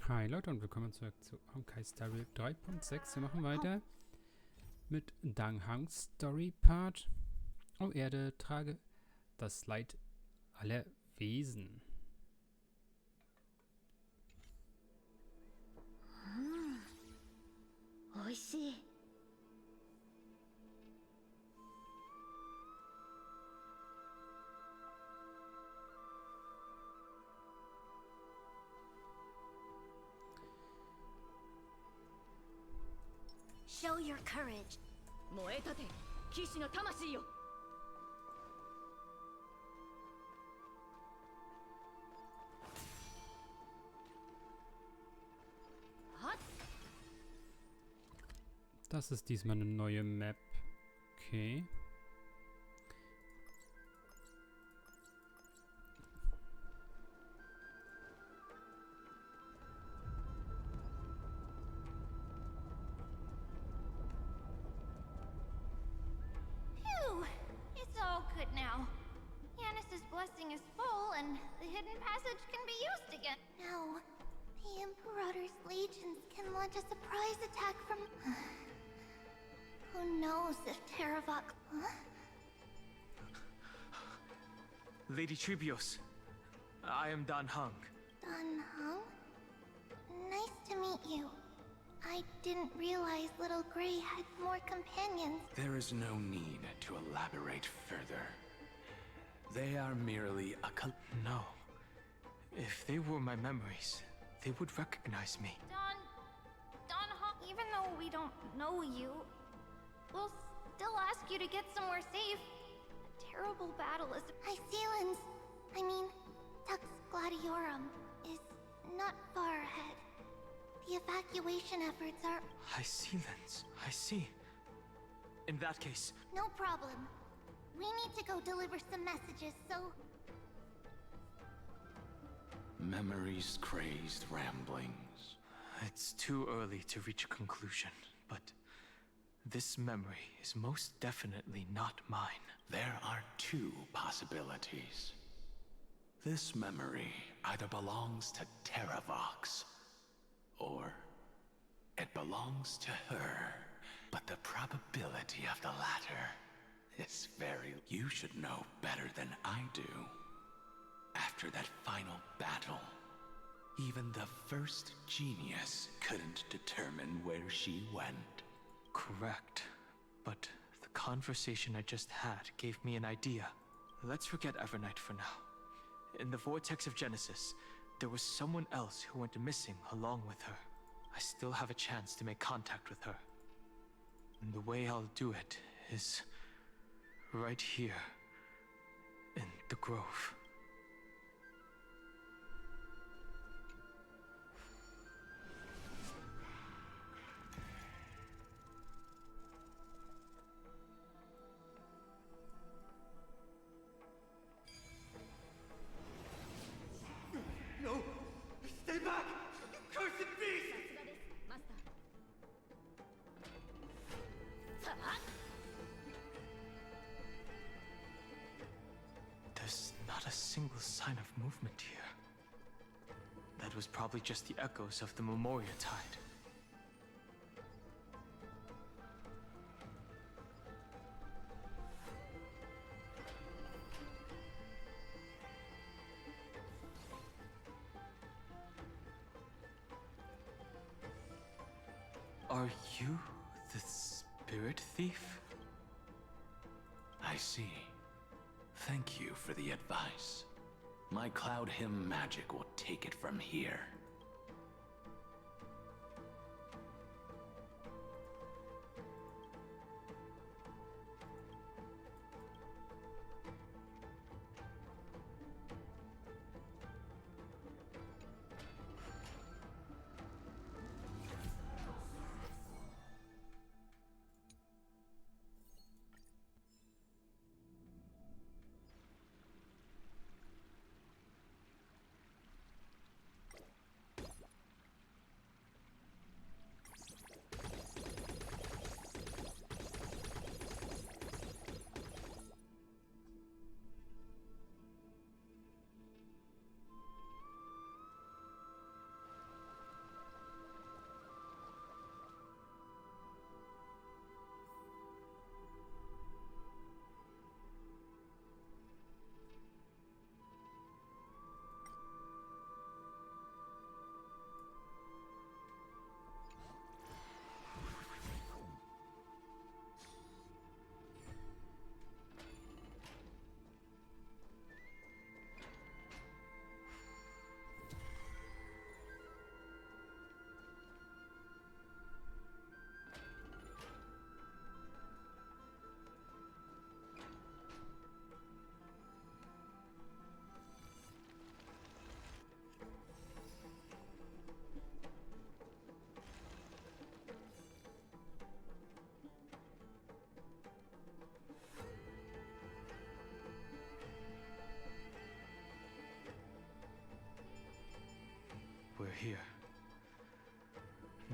Hi Leute und willkommen zurück zu Honkai Star Rail 3.6. Wir machen weiter mit Danghang Story Part. O Erde, trage das Leid aller Wesen. Show your courage. 燃えたて、騎士の魂よ。Das ist diesmal eine neue Map. Okay. Phew, it's all good now. Yanis's blessing is full, and the hidden passage can be used again. No, the Imperator's legions can launch a surprise attack from. Who knows if Teravox. Huh? Lady Tribios, I am Danhang. Danhang? Nice to meet you. I didn't realize Little Gray had more companions. There is no need to elaborate further. They are merely a No. If they were my memories, they would recognize me. Danhang, even though we don't know you, we'll still ask you to get somewhere safe. A terrible battle is. Icelands, I mean, Tux Gladiorum, is not far ahead. The evacuation efforts are. Icelands, I see. In that case, No problem. We need to go deliver some messages, so. memories crazed ramblings. it's too early to reach a conclusion, but this memory is most definitely not mine. There are two possibilities. This memory either belongs to Teravox, or it belongs to her. But the probability of the latter is very... You should know better than I do. After that final battle, even the first genius couldn't determine where she went. Correct. But the conversation I just had gave me an idea. Let's forget Evernight for now. In the Vortex of Genesis, there was someone else who went missing along with her. I still have a chance to make contact with her. And the way I'll do it is right here in the grove. No! Stay back! You cursed beast! There's not a single sign of movement here. That was probably just the echoes of the Memoria Tide. Are you the spirit thief? I see. Thank you for the advice. My Cloud Hymn magic will take it from here. we're here.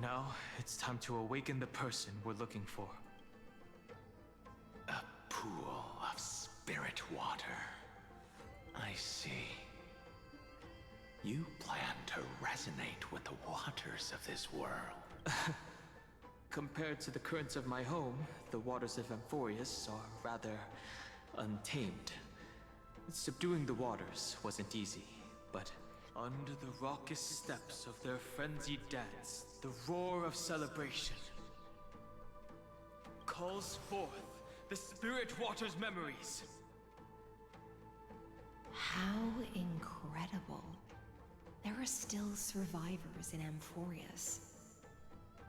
Now, it's time to awaken the person we're looking for. A pool of spirit water. I see. You plan to resonate with the waters of this world. Compared to the currents of my home, the waters of Amphorius are rather untamed. Subduing the waters wasn't easy, but under the raucous steps of their frenzied dance, the roar of celebration calls forth the spirit water's memories. How incredible. There are still survivors in Amphorius.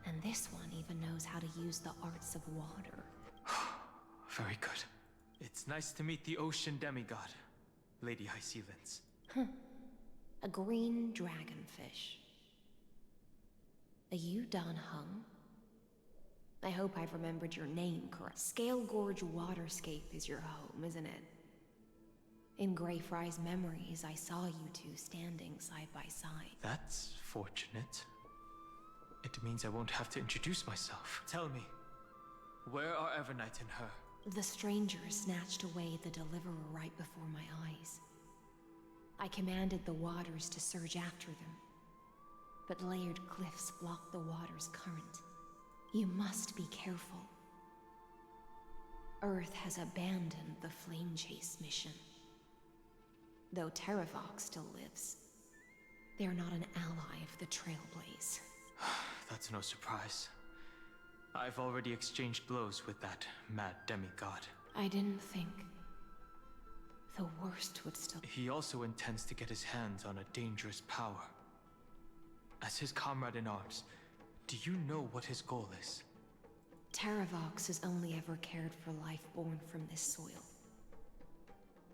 And this one even knows how to use the arts of water. Very good. It's nice to meet the ocean demigod, Lady Hysealens. A green dragonfish. Are you Dan Hung? I hope I've remembered your name correct. Scale Gorge Waterscape is your home, isn't it? In Greyfry's memories, I saw you two standing side by side. That's fortunate. It means I won't have to introduce myself. Tell me, where are Evernight and her? The stranger snatched away the deliverer right before my eyes. I commanded the waters to surge after them, but layered cliffs blocked the water's current. You must be careful. Earth has abandoned the Flame Chase mission. Though Terravox still lives, they're not an ally of the Trailblaze. That's no surprise. I've already exchanged blows with that mad demigod. I didn't think. The worst would still... He also intends to get his hands on a dangerous power. As his comrade in arms, do you know what his goal is? Terravox has only ever cared for life born from this soil.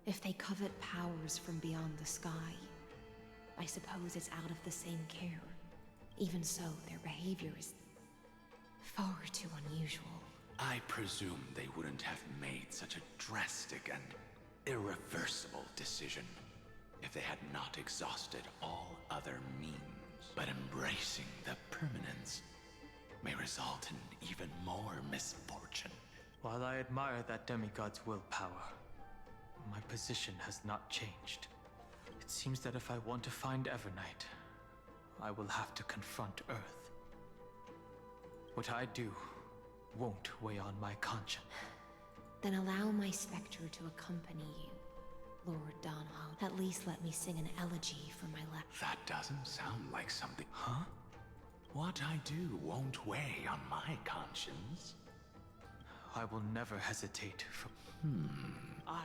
If they covet powers from beyond the sky, I suppose it's out of the same care. Even so, their behavior is far too unusual. I presume they wouldn't have made such a drastic and irreversible decision if they had not exhausted all other means. But embracing the permanence may result in even more misfortune. While I admire that demigod's willpower, my position has not changed. It seems that if I want to find Evernight, I will have to confront Earth. What I do won't weigh on my conscience. Then allow my specter to accompany you, Lord Donhog. At least let me sing an elegy for my left. That doesn't sound like something... Huh? What I do won't weigh on my conscience. I will never hesitate from... I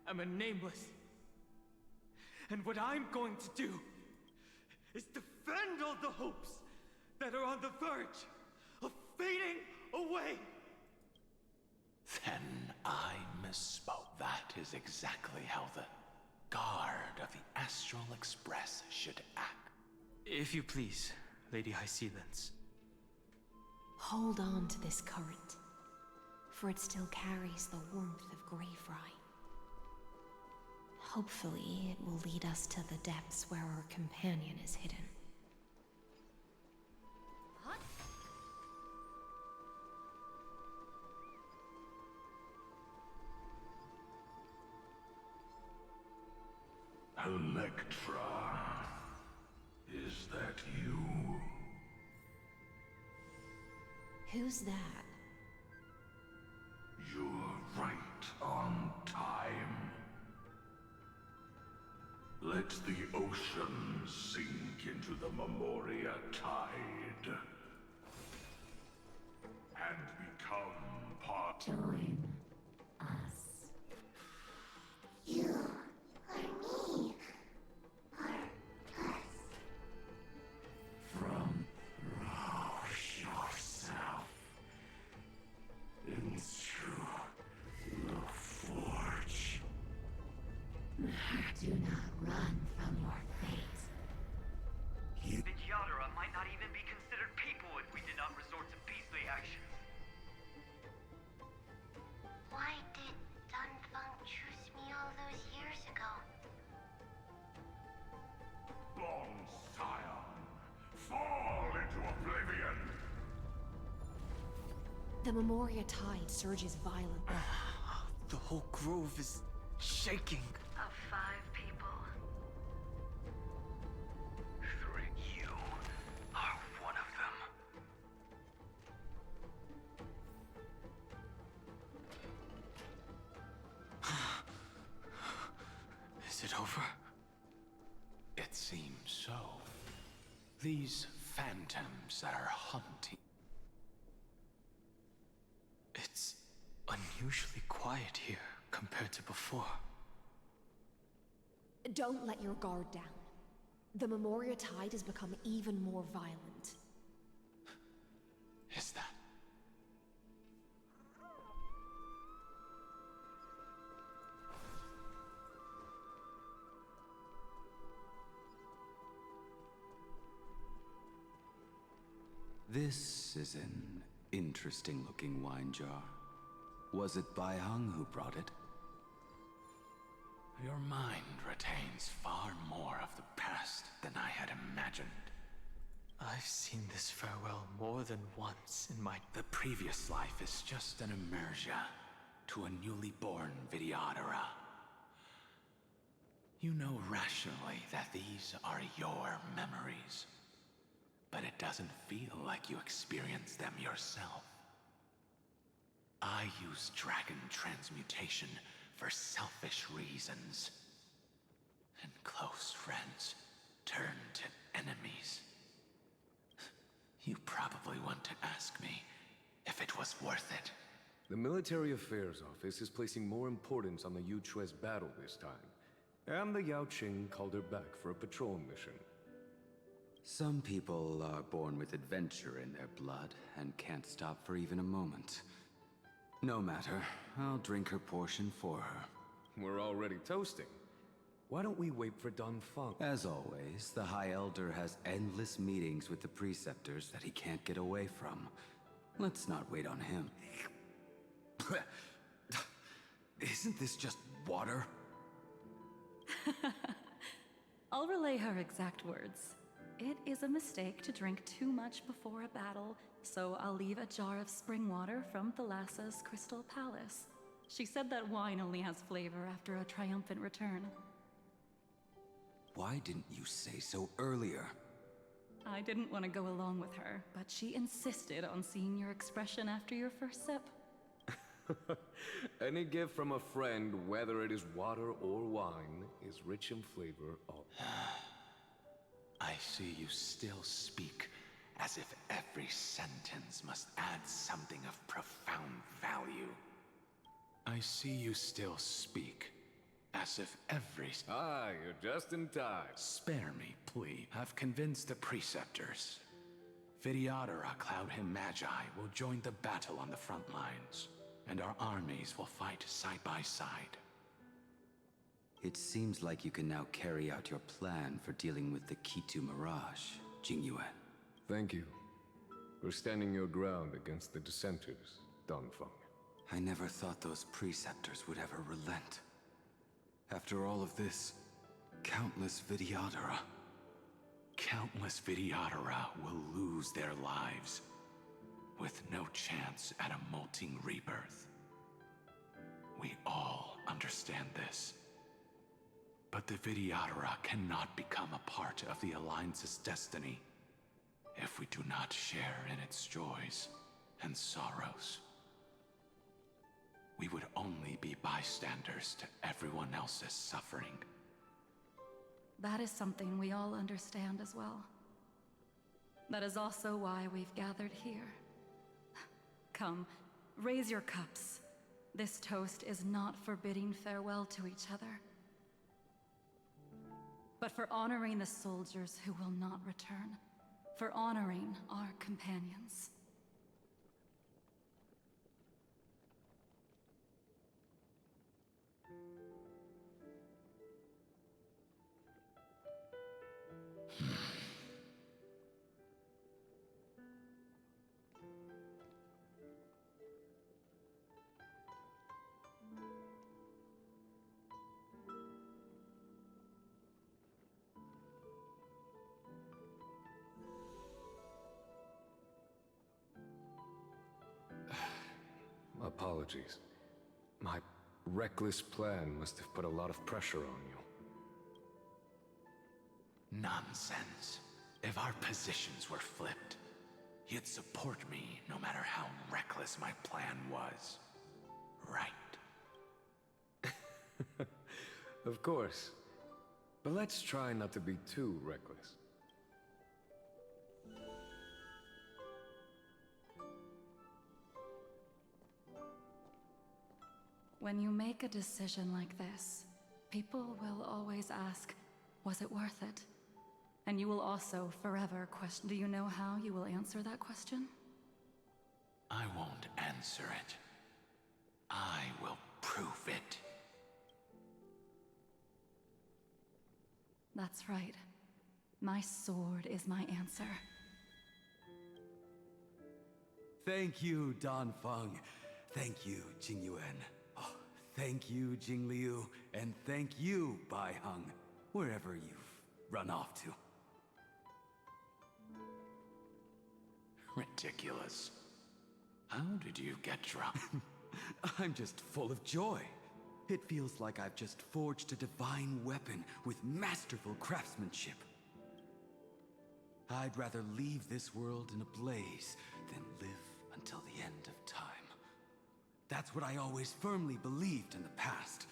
am a nameless. And what I'm going to do is defend all the hopes that are on the verge of fading away. Then I misspoke. That is exactly how the guard of the Astralexpress should act. If you please, Lady Hysealens. Hold on to this current, for it still carries the warmth of Greyfry. Hopefully, it will lead us to the depths where our companion is hidden. Electra, is that you? Who's that? You're right on time. Let the ocean sink into the Memoria tide and become part. Join us. You are me. Are us. From rouse yourself into the forge. Do not run from your fate. The Yadara might not even be considered people if we did not resort to beastly actions. The Memoria tide surges violently. The whole grove is shaking. Of 5 people, 3. You are one of them. Is it over? It seems so. These phantoms that are hunting. It's unusually quiet here compared to before. Don't let your guard down. The Memoria tide has become even more violent. Is that? This is an interesting-looking wine jar. Was it Baihang who brought it? Your mind retains far more of the past than I had imagined. I've seen this farewell more than once in my... The previous life is just an immersia to a newly born Vidyadhara. You know rationally that these are your memories, but it doesn't feel like you experienced them yourself. I use dragon transmutation for selfish reasons. And close friends turn to enemies. You probably want to ask me if it was worth it. The Military Affairs Office is placing more importance on the Yuchue's battle this time. And the Yaoqing called her back for a patrol mission. Some people are born with adventure in their blood and can't stop for even a moment. No matter, I'll drink her portion for her. We're already toasting. Why don't we wait for Dongfang? As always, the High Elder has endless meetings with the Preceptors that he can't get away from. Let's not wait on him. Isn't this just water? I'll relay her exact words. It is a mistake to drink too much before a battle, so I'll leave a jar of spring water from Thalassa's Crystal Palace. She said that wine only has flavor after a triumphant return. Why didn't you say so earlier? I didn't want to go along with her, but she insisted on seeing your expression after your first sip. Any gift from a friend, whether it is water or wine, is rich in flavor. I see you still speak as if every sentence must add something of profound value. I see you still speak as if every... Ah, you're just in time. Spare me, please. I've convinced the Preceptors. Vidyadhara Cloud and Magi will join the battle on the front lines, and our armies will fight side by side. It seems like you can now carry out your plan for dealing with the Kitu Mirage, Jingyuan. Thank you for standing your ground against the dissenters, Dongfang. I never thought those Preceptors would ever relent. After all of this, countless Vidyadhara will lose their lives, with no chance at a molting rebirth. We all understand this. But the Vidyadhara cannot become a part of the Alliance's destiny if we do not share in its joys and sorrows. We would only be bystanders to everyone else's suffering. That is something we all understand as well. That is also why we've gathered here. Come, raise your cups. This toast is not for bidding farewell to each other, but for honoring the soldiers who will not return, for honoring our companions. apologies. My reckless plan must have put a lot of pressure on you. Nonsense. If our positions were flipped, you'd support me no matter how reckless my plan was. Right? Of course. But let's try not to be too reckless. When you make a decision like this, people will always ask, was it worth it? And you will also forever question. Do you know how you will answer that question? I won't answer it. I will prove it. That's right. My sword is my answer. Thank you, Dan Feng. Thank you, Jing Yuan. Oh, thank you, Jing Liu. And thank you, Bai Heng, wherever you've run off to. Ridiculous. How did you get drunk? I'm just full of joy. It feels like I've just forged a divine weapon with masterful craftsmanship. I'd rather leave this world in a blaze than live until the end of time. That's what I always firmly believed in the past.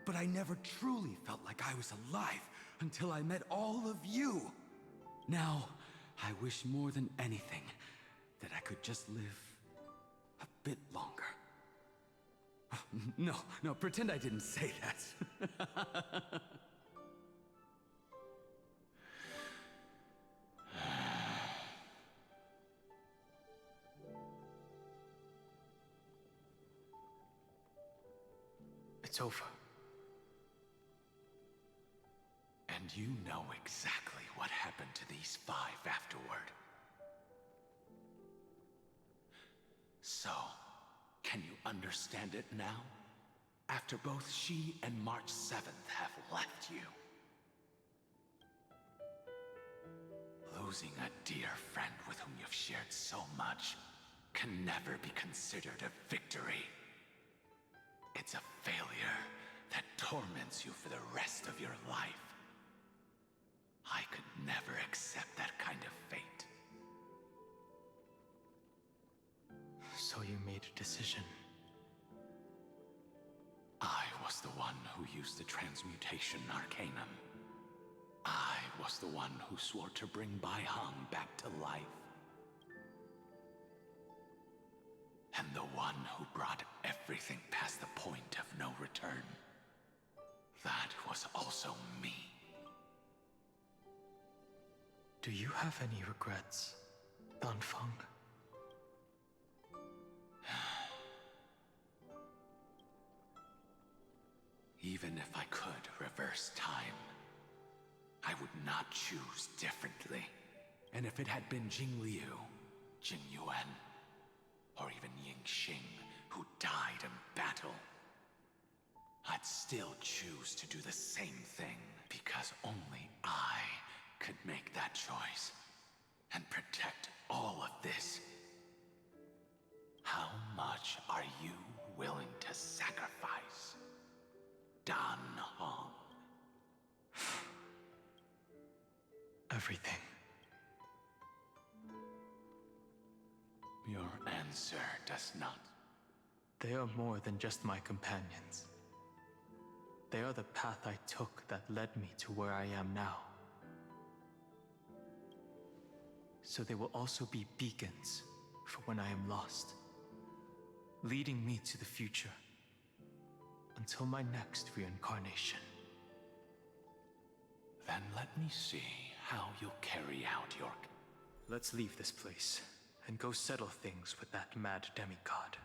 But I never truly felt like I was alive until I met all of you. Now, I wish more than anything that I could just live a bit longer. No, pretend I didn't say that. It's over. And you know exactly what happened to these 5 afterward. So, can you understand it now? After both she and March 7th have left you. Losing a dear friend with whom you've shared so much can never be considered a victory. It's a failure that torments you for the rest of your life. I could never accept that kind of fate. So you made a decision. I was the one who used the transmutation arcanum. I was the one who swore to bring Bai Heng back to life. And the one who brought everything past the point of no return. That was also me. Do you have any regrets, Dan Feng? Even if I could reverse time, I would not choose differently. And if it had been Jing Liu, Jing Yuan, or even Ying Xing, who died in battle, I'd still choose to do the same thing, because only I could make that choice and protect all of this. How much are you willing to sacrifice, Dan Heng? Everything. Your answer does not. They are more than just my companions. They are the path I took that led me to where I am now. So they will also be beacons for when I am lost, leading me to the future until my next reincarnation. Then let me see how you'll carry out your... Let's leave this place and go settle things with that mad demigod.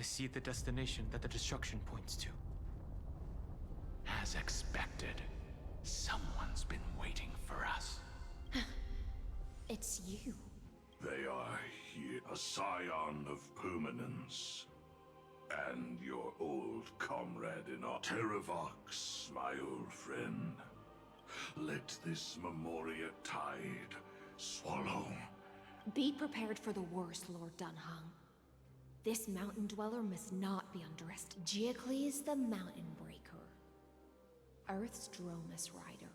I see the destination that the destruction points to. As expected, someone's been waiting for us. It's you. They are here, a scion of permanence. And your old comrade in our Terravox, my old friend. Let this Memoria tide swallow. Be prepared for the worst, Lord Dunhung. This mountain dweller must not be underestimated. Geocles the Mountain Breaker. Earth's Dromus Rider.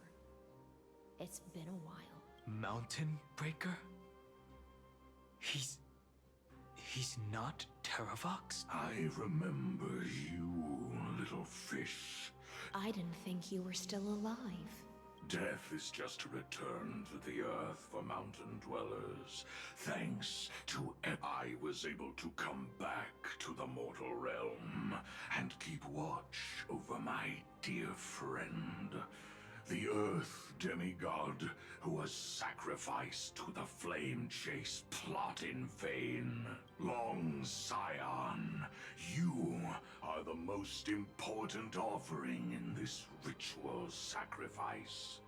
It's been a while. Mountain Breaker? He's not Terravox? I remember you, little fish. I didn't think you were still alive. Death is just a return to the earth for mountain dwellers. Thanks to I was able to come back to the mortal realm and keep watch over my dear friend, the Earth demigod who was sacrificed to the flame chase plot in vain. Long Scion, you are the most important offering in this ritual sacrifice.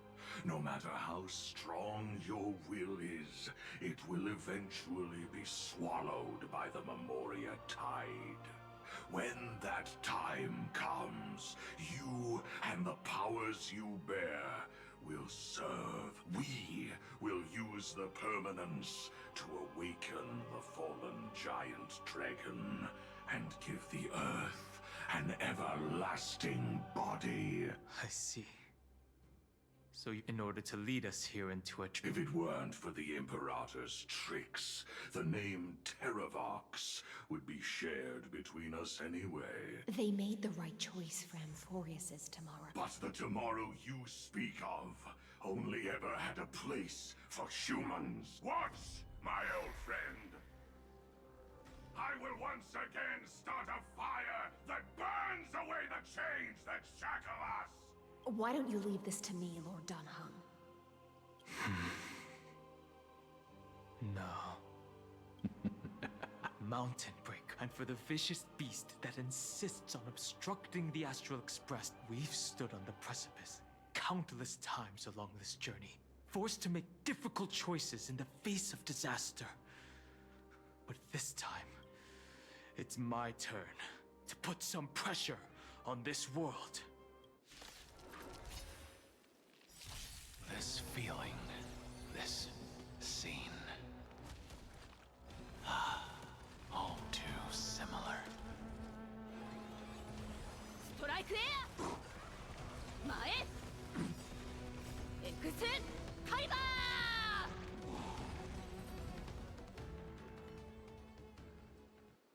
No matter how strong your will is, it will eventually be swallowed by the Memoria tide. When that time comes, you and the powers you bear will serve. We will use the permanence to awaken the fallen giant dragon and give the earth an everlasting body. I see. So in order to lead us here into a If it weren't for the Imperator's tricks, the name Terravox would be shared between us anyway. They made the right choice for Amphorius's tomorrow. But the tomorrow you speak of only ever had a place for humans. Watch, my old friend. I will once again start a fire that burns away the chains that shackle us. Why don't you leave this to me, Lord Dunhung? No. Mountain Breaker. And for the vicious beast that insists on obstructing the Astralexpress, we've stood on the precipice countless times along this journey, forced to make difficult choices in the face of disaster. But this time, it's my turn to put some pressure on this world. This feeling, this scene. All too similar. Strike there! Mae! Exit! Kaiba!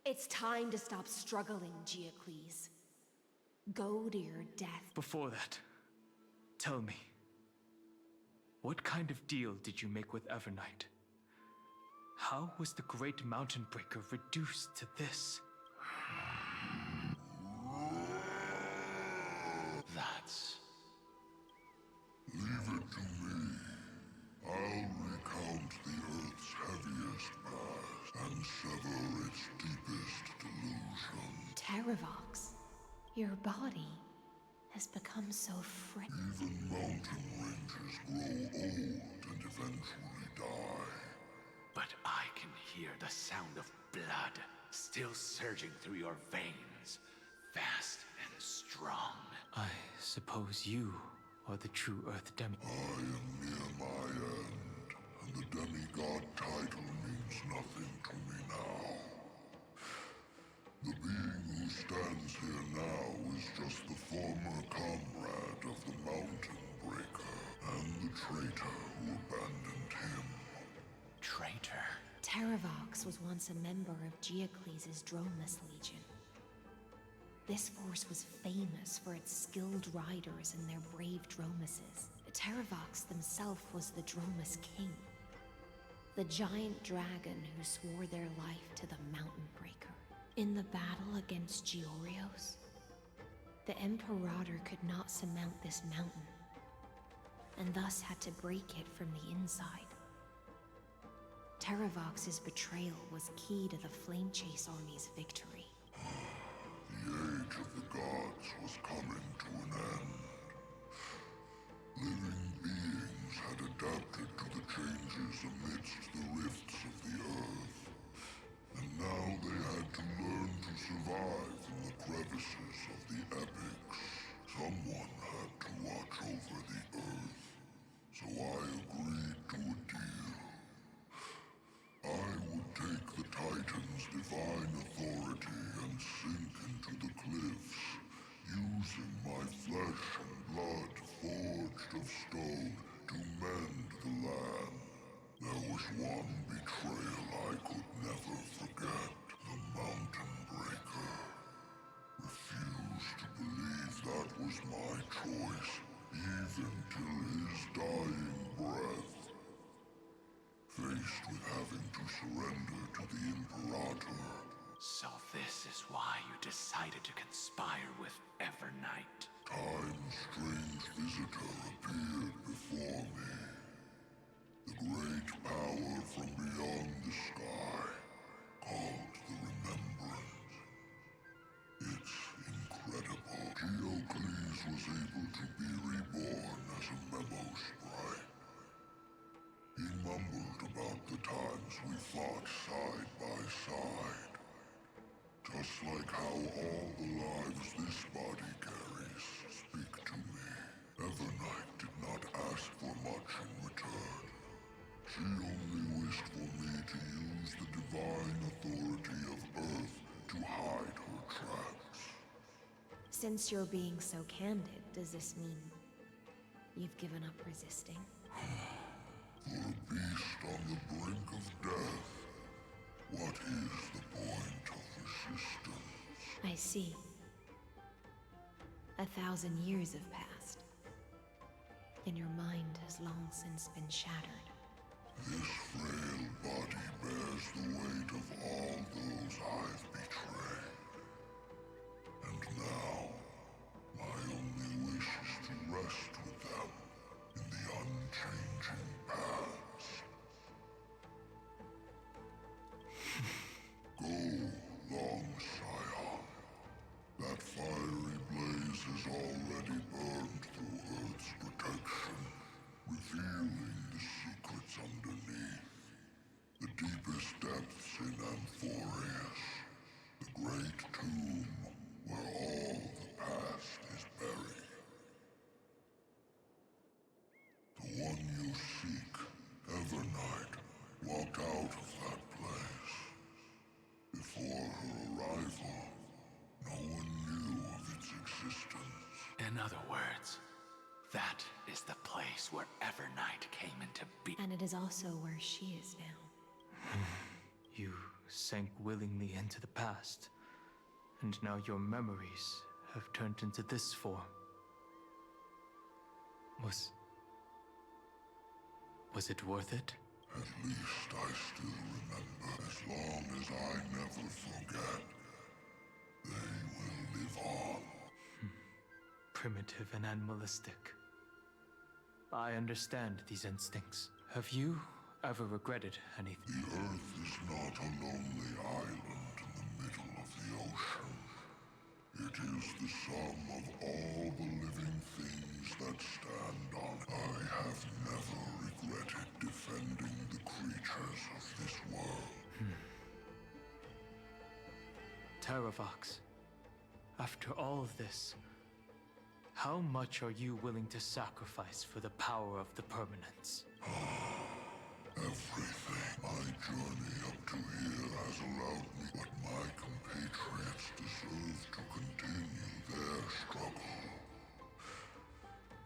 It's time to stop struggling, Geocles. Go to your death. Before that, tell me, what kind of deal did you make with Evernight? How was the Great Mountain Breaker reduced to this? That's... Leave it to me. I'll recount the Earth's heaviest past and sever its deepest delusion. Terravox, your body has become so fragile. Even mountain ranges grow old and eventually die. But I can hear the sound of blood still surging through your veins, fast and strong. I suppose you are the true Earth Demigod. I am near my end, and the demigod title means nothing to me now. The being who stands here now is just the former comrade of the Mountain Breaker, and the traitor who abandoned him. Traitor? Terravox was once a member of Geocles' Dromus Legion. This force was famous for its skilled riders and their brave Dromuses. Terravox himself was the Dromus King, the giant dragon who swore their life to the Mountain Breaker. In the battle against Georios, the Imperator could not surmount this mountain, and thus had to break it from the inside. Terravox's betrayal was key to the Flame Chase Army's victory. age of the gods was coming to an end. Living beings had adapted to the changes amidst the rifts of the earth, and now they had to learn to survive in the crevices of the epics. Someone had to watch over the earth, so I agreed to a deal. I would take the Titan's divine authority and sink into the cliffs, using my flesh and blood forged of stone to mend the land. There was one betrayal I could never forget, the Mountain Breaker. Refused to believe that was my choice, even till his dying breath. Faced with having to surrender to the Imperator. So this is why you decided to conspire with Evernight. Time's strange visitor appeared before me. The great power from beyond the sky, called the Remembrance. It's incredible. Geocles was able to be reborn as a memo sprite. He mumbled about the times we fought side by side. Just like how all the lives this body carries speak to me. Evernight did not ask for much in return. She only wished for me to use the divine authority of Earth to hide her tracks. Since you're being so candid, does this mean you've given up resisting? For a beast on the brink of death, what is the point of resistance? I see. 1,000 years have passed, and your mind has long since been shattered. This frail body bears the weight of all those I've betrayed. And now, my only wish is to rest with them in the unchanging past. Go, long Scion. That fiery blaze has already burned through Earth's protection, revealing the secrets underneath. The deepest depths in Amphorius. The great tomb where all the past is buried. The one you seek, Evernight, walked out of that place. Before her arrival, no one knew of its existence. In other words, that is the place where Evernight came into being. And it is also where she is now. You sank willingly into the past, and now your memories have turned into this form. Was it worth it? At least I still remember. As long as I never forget, they will live on. Primitive and animalistic. I understand these instincts. Have you ever regretted anything? The Earth is not a lonely island in the middle of the ocean. It is the sum of all the living things that stand on it. I have never regretted defending the creatures of this world. Terravox, after all of this, how much are you willing to sacrifice for the power of the permanence? Everything. My journey up to here has allowed me what my compatriots deserve to continue their struggle.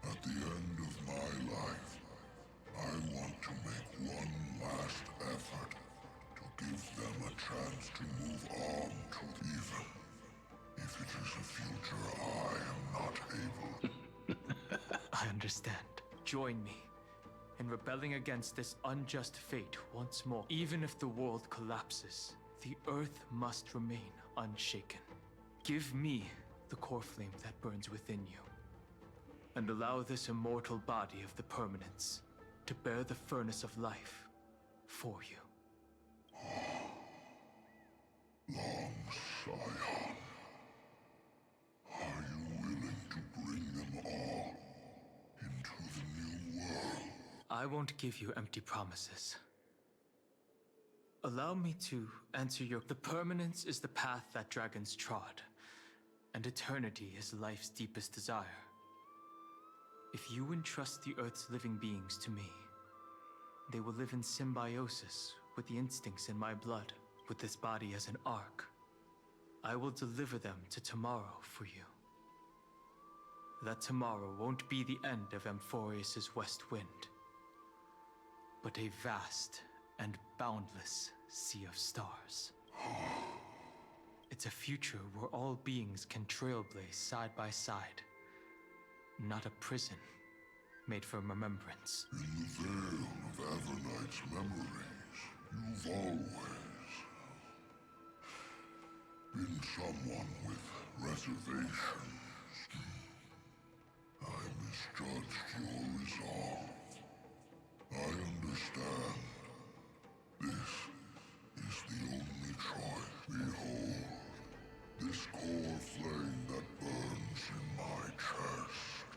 At the end of my life, I want to make one last effort to give them a chance to move on to even if it is a future I am not able. I understand. Join me in rebelling against this unjust fate once more. Even if the world collapses, the Earth must remain unshaken. Give me the core flame that burns within you, and allow this immortal body of the permanence to bear the furnace of life for you. Long Scion. I won't give you empty promises. Allow me to answer your... The permanence is the path that dragons trod, and eternity is life's deepest desire. If you entrust the Earth's living beings to me, they will live in symbiosis with the instincts in my blood, with this body as an ark. I will deliver them to tomorrow for you. That tomorrow won't be the end of Amphorius's west wind, but a vast and boundless sea of stars. It's a future where all beings can trailblaze side by side, not a prison made for remembrance. In the veil of Avernight's memories, you've always been someone with reservations. I misjudged your resolve. I understand. This is the only choice. Behold, this core flame that burns in my chest.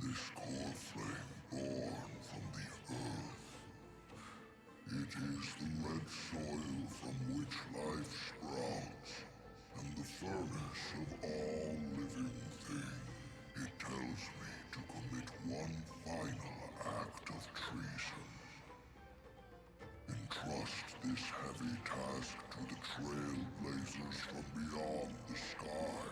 This core flame born from the earth. It is the red soil from which life sprouts, and the furnace of all living things. It tells me to commit one final act of treason. Entrust this heavy task to the trailblazers from beyond the sky.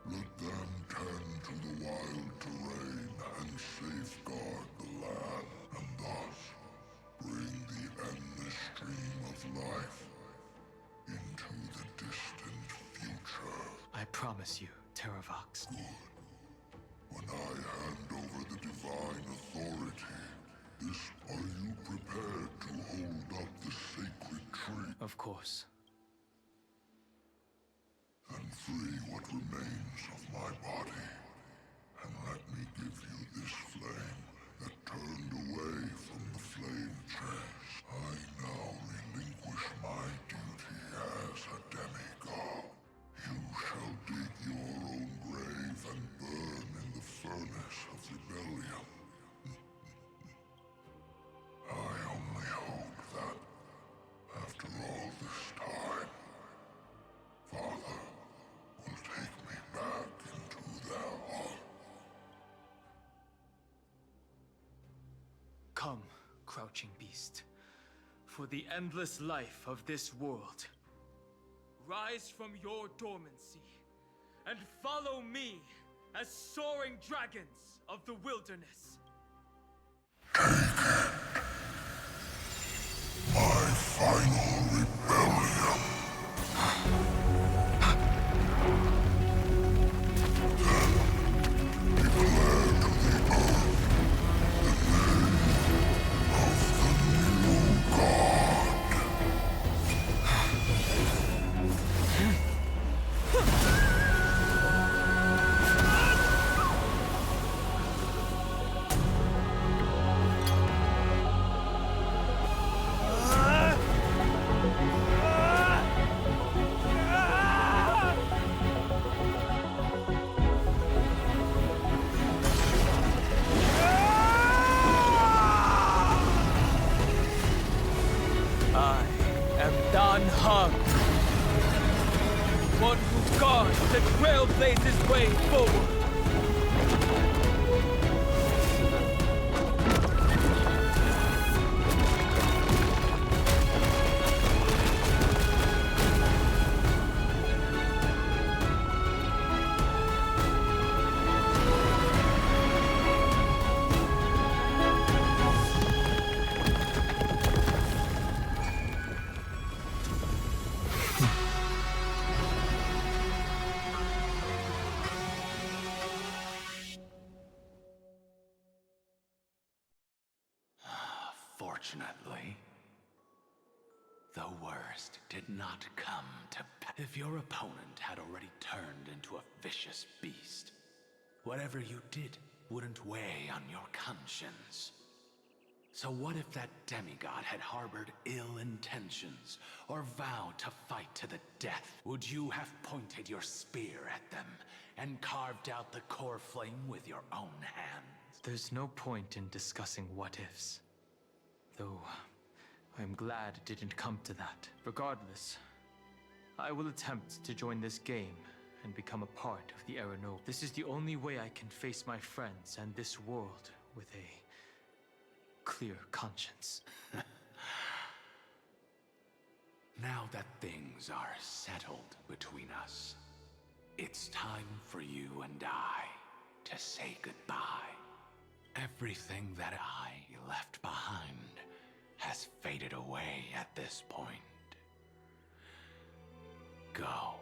Let them tend to the wild terrain and safeguard the land, and thus bring the endless stream of life into the distant future. I promise you, Terravox. Good. When I hand over the divine authority, are you prepared to hold up the sacred tree? Of course. Then free what remains of my body, and let me give you this flame that turned away from the flame chase. I now relinquish my duty as a demigod. You shall dig your own grave and burn in the furnace of rebellion. I only hope that, after all this time, Father will take me back into their heart. Come, crouching beast, for the endless life of this world. Rise from your dormancy, and follow me as soaring dragons of the wilderness. My final rebellion. Then declare to the earth the name of the new god. One who guards the trailblazer's way forward. Fortunately, the worst did not come to pass. If your opponent had already turned into a vicious beast, whatever you did wouldn't weigh on your conscience. So what if that demigod had harbored ill intentions, or vowed to fight to the death? Would you have pointed your spear at them, and carved out the core flame with your own hands? There's no point in discussing what-ifs. Though, I'm glad it didn't come to that. Regardless, I will attempt to join this game and become a part of the Aeronova. This is the only way I can face my friends and this world with a clear conscience. Now that things are settled between us, it's time for you and I to say goodbye. Everything that I left behind has faded away at this point. Go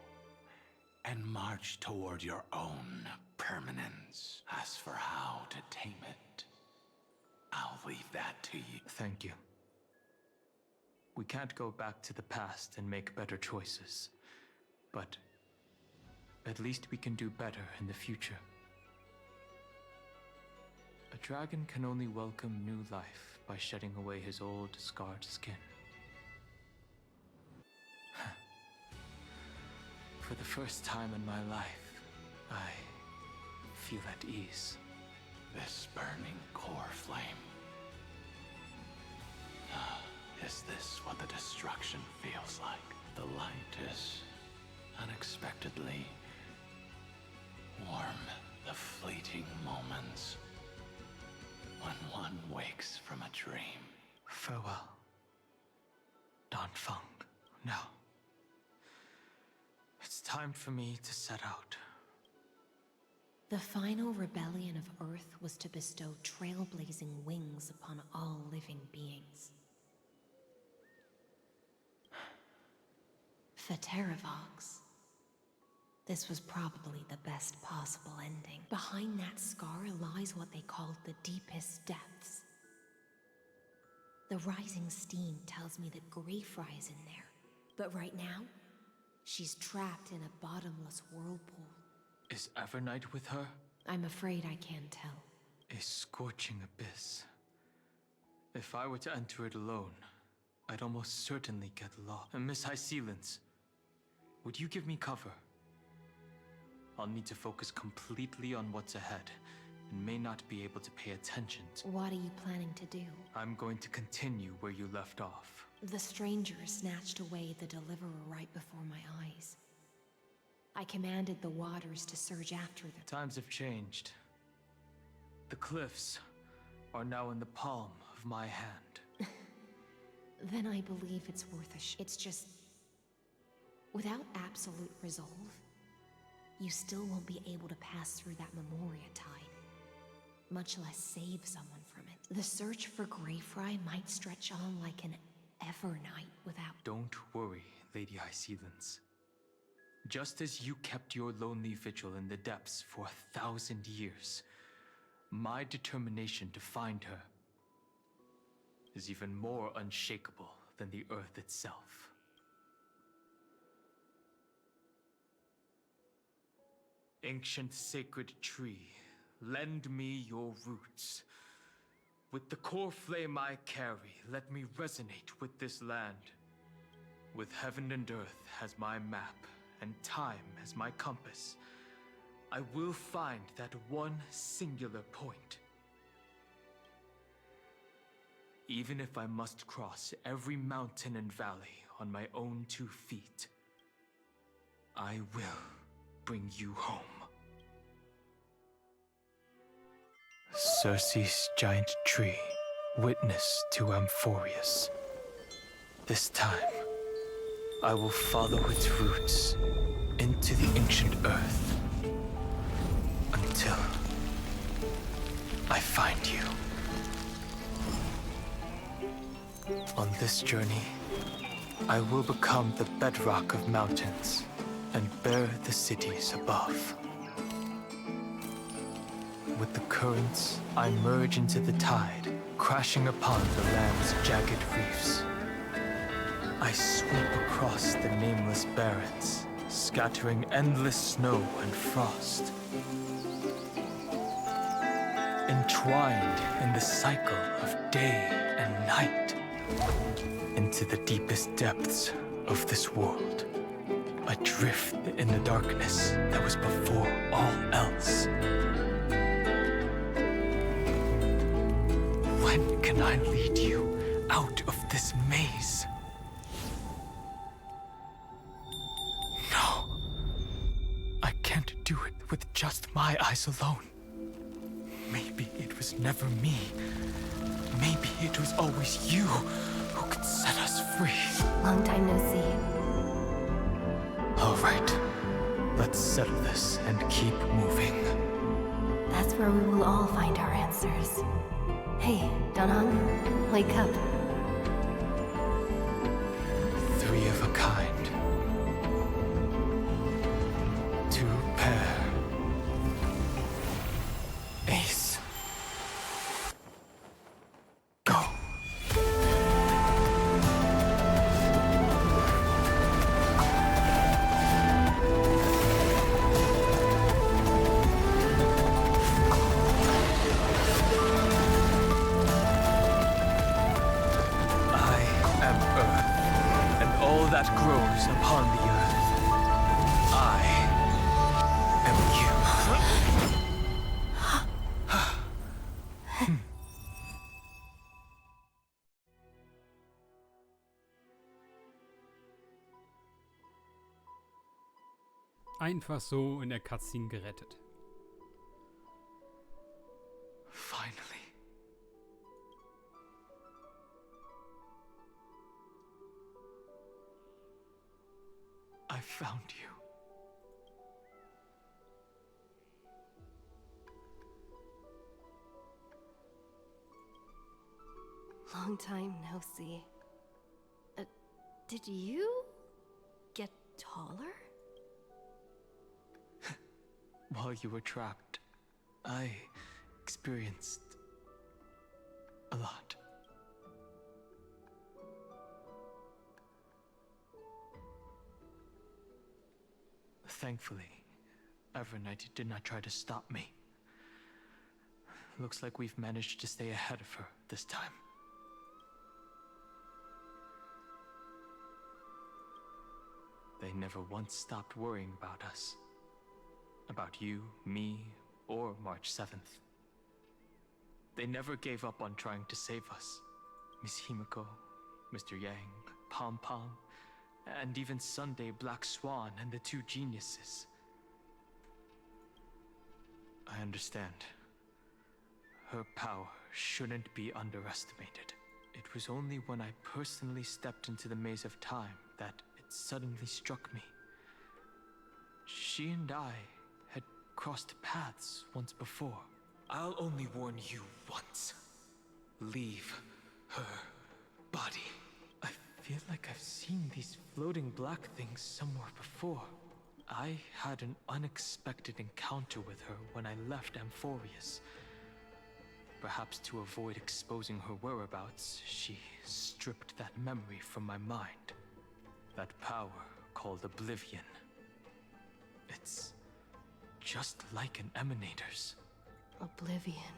and march toward your own permanence. As for how to tame it, I'll leave that to you. Thank you. We can't go back to the past and make better choices, but at least we can do better in the future. A dragon can only welcome new life by shedding away his old, scarred skin. For the first time in my life, I feel at ease. This burning core flame. Is this what the destruction feels like? The light is unexpectedly warm. The fleeting moments when one wakes from a dream. Farewell, Danfeng. Now, it's time for me to set out. The final rebellion of Earth was to bestow trailblazing wings upon all living beings. For Terravox, this was probably the best possible ending. Behind that scar lies what they called the deepest depths. The rising steam tells me that Greyfry is in there, but right now, she's trapped in a bottomless whirlpool. Is Evernight with her? I'm afraid I can't tell. A scorching abyss. If I were to enter it alone, I'd almost certainly get lost. And Miss Hysealence, would you give me cover? I'll need to focus completely on what's ahead, and may not be able to pay attention to... What are you planning to do? I'm going to continue where you left off. The stranger snatched away the deliverer right before my eyes. I commanded the waters to surge after them. Times have changed. The cliffs are now in the palm of my hand. Then I believe it's worth a It's just... without absolute resolve, you still won't be able to pass through that Memoria tide, much less save someone from it. The search for Greyfry might stretch on like an Evernight without... Don't worry, Lady Hysealence. Just as you kept your lonely vigil in the depths for 1,000 years, my determination to find her is even more unshakable than the earth itself. Ancient sacred tree, lend me your roots. With the core flame I carry, let me resonate with this land. With heaven and earth as my map, and time as my compass, I will find that one singular point. Even if I must cross every mountain and valley on my own 2 feet, I will bring you home. Circe's giant tree, witness to Amphorius. This time, I will follow its roots into the ancient earth until I find you. On this journey, I will become the bedrock of mountains and bear the cities above. With the currents, I merge into the tide, crashing upon the land's jagged reefs. I sweep across the nameless barrens, scattering endless snow and frost. Entwined in the cycle of day and night, into the deepest depths of this world, adrift in the darkness that was before all else. I lead you out of this maze. No. I can't do it with just my eyes alone. Maybe it was never me. Maybe it was always you who could set us free. Long time no see. All right. Let's settle this and keep moving. That's where we will all find our answers. Hey, Donhong, wake up. 3 of a kind. 2 pair. Ace. Go. That grows upon the earth. I am you. Einfach so in der Cutscene gerettet. Finally. I found you. Long time no see. Did you get taller? While you were trapped, I experienced a lot. Thankfully, Evernight did not try to stop me. Looks like we've managed to stay ahead of her this time. They never once stopped worrying about us. About you, me, or March 7th. They never gave up on trying to save us. Miss Himiko, Mr. Yang, Pom Pom, and even Sunday Black Swan and the 2 geniuses. I understand. Her power shouldn't be underestimated. It was only when I personally stepped into the maze of time that it suddenly struck me. She and I had crossed paths once before. I'll only warn you once. Leave her body. I feel like I've seen these floating black things somewhere before. I had an unexpected encounter with her when I left Amphorius. Perhaps to avoid exposing her whereabouts, she stripped that memory from my mind. That power called Oblivion. It's just like an emanator's. Oblivion.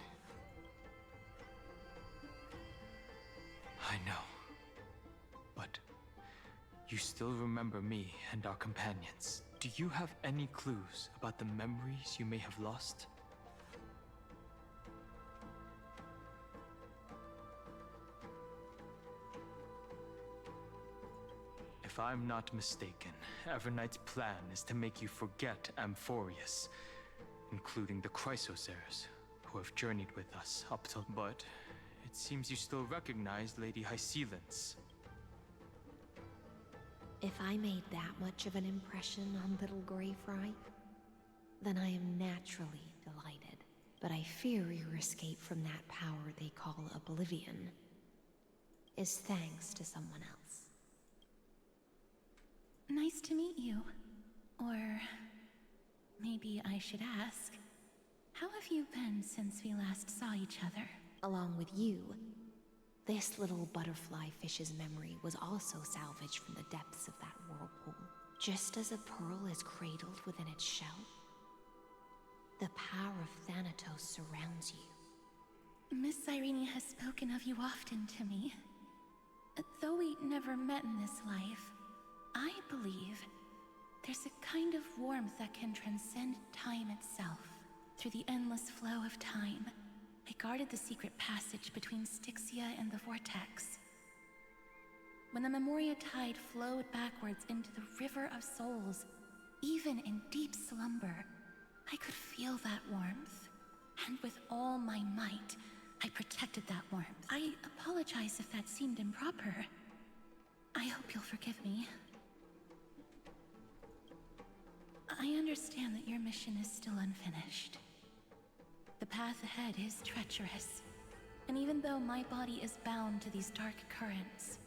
I know. But you still remember me and our companions. Do you have any clues about the memories you may have lost? If I'm not mistaken, Evernight's plan is to make you forget Amphorius, including the Chrysosaurs, who have journeyed with us up till... But it seems you still recognize Lady Hycelens. If I made that much of an impression on little Grey Fry, then I am naturally delighted. But I fear your escape from that power they call Oblivion is thanks to someone else. Nice to meet you. Or maybe I should ask, how have you been since we last saw each other? Along with you, this little butterfly fish's memory was also salvaged from the depths of that whirlpool. Just as a pearl is cradled within its shell, the power of Thanatos surrounds you. Miss Irene has spoken of you often to me. Though we never met in this life, I believe there's a kind of warmth that can transcend time itself. Through the endless flow of time, They guarded the secret passage between Styxia and the vortex. When the Memoria tide flowed backwards into the River of Souls, even in deep slumber, I could feel that warmth. And with all my might, I protected that warmth. I apologize if that seemed improper. I hope you'll forgive me. I understand that your mission is still unfinished. The path ahead is treacherous, and even though my body is bound to these dark currents,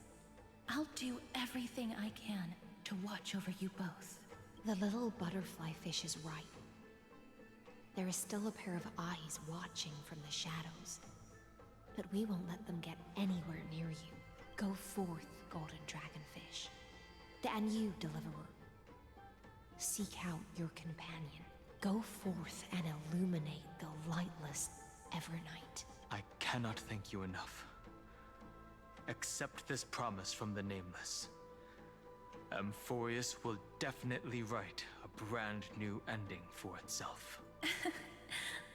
I'll do everything I can to watch over you both. The little butterfly fish is right. There is still a pair of eyes watching from the shadows, but we won't let them get anywhere near you. Go forth, golden dragonfish. And you, deliverer. Seek out your companion. Go forth and illuminate the lightless Evernight. I cannot thank you enough. Accept this promise from the Nameless. Amphorius will definitely write a brand new ending for itself.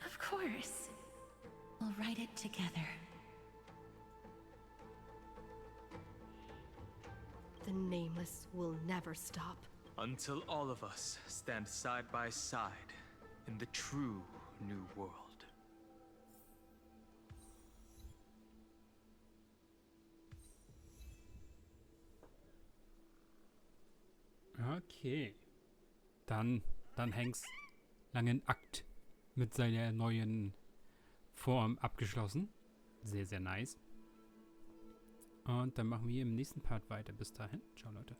Of course. We'll write it together. The Nameless will never stop. Until all of us stand side by side in the true new world. Okay. Dann Hanks langen Akt mit seiner neuen Form abgeschlossen. Sehr, sehr nice. Und dann machen wir im nächsten Part weiter. Bis dahin. Ciao, Leute.